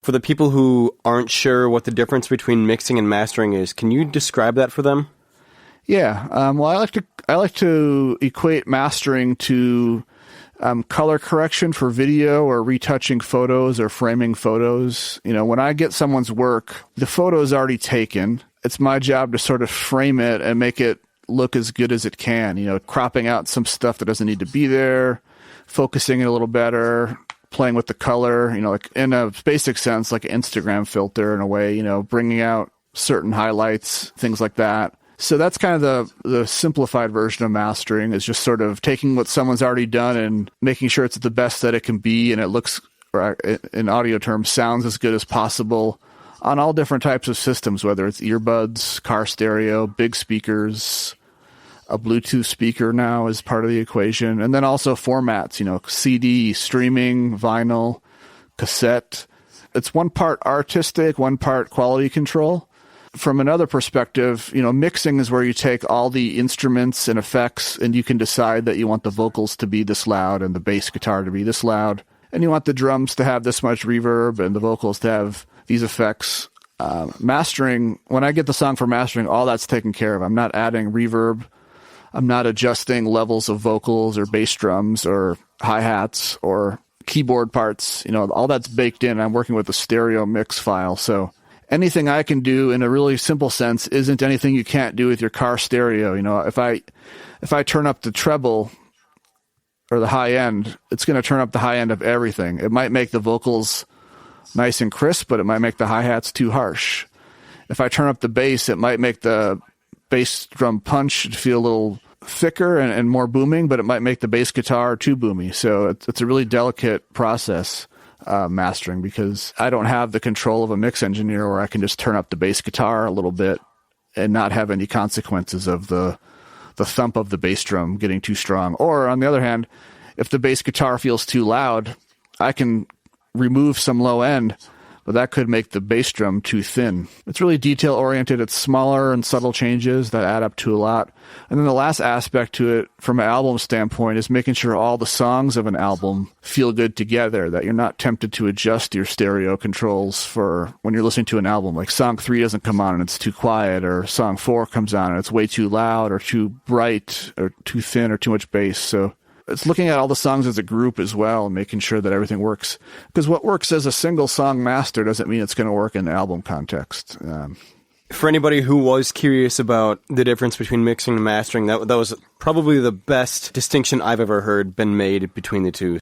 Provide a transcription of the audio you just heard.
For the people who aren't sure what the difference between mixing and mastering is, can you describe that for them? Yeah. Well, I like to equate mastering to color correction for video or retouching photos or framing photos. You know, when I get someone's work, the photo is already taken. It's my job to sort of frame it and make it look as good as it can. You know, cropping out some stuff that doesn't need to be there, focusing it a little better, playing with the color, you know, like in a basic sense, like an Instagram filter in a way, you know, bringing out certain highlights, things like that. So that's kind of the simplified version of mastering, is just sort of taking what someone's already done and making sure it's the best that it can be, and it looks, or in audio terms, sounds as good as possible on all different types of systems, whether it's earbuds, car stereo, big speakers, a Bluetooth speaker now is part of the equation. And then also formats, you know, CD, streaming, vinyl, cassette. It's one part artistic, one part quality control. From another perspective, you know, mixing is where you take all the instruments and effects and you can decide that you want the vocals to be this loud and the bass guitar to be this loud. And you want the drums to have this much reverb and the vocals to have these effects. Mastering, when I get the song for mastering, all that's taken care of. I'm not adding reverb. I'm not adjusting levels of vocals or bass drums or hi-hats or keyboard parts. You know, all that's baked in. I'm working with a stereo mix file. So anything I can do in a really simple sense isn't anything you can't do with your car stereo. You know, if I turn up the treble or the high end, it's going to turn up the high end of everything. It might make the vocals nice and crisp, but it might make the hi-hats too harsh. If I turn up the bass, it might make the bass drum punch feel a little thicker and more booming, but it might make the bass guitar too boomy. So it's a really delicate process, mastering, because I don't have the control of a mix engineer where I can just turn up the bass guitar a little bit and not have any consequences of the thump of the bass drum getting too strong. Or on the other hand, if the bass guitar feels too loud, I can remove some low end, but that could make the bass drum too thin. It's really detail oriented. It's smaller and subtle changes that add up to a lot. And then the last aspect to it from an album standpoint is making sure all the songs of an album feel good together, that you're not tempted to adjust your stereo controls for when you're listening to an album. Like song 3 doesn't come on and it's too quiet, or song 4 comes on and it's way too loud or too bright or too thin or too much bass. So it's looking at all the songs as a group as well and making sure that everything works. Because what works as a single song master doesn't mean it's going to work in the album context. For anybody who was curious about the difference between mixing and mastering, that was probably the best distinction I've ever heard been made between the two.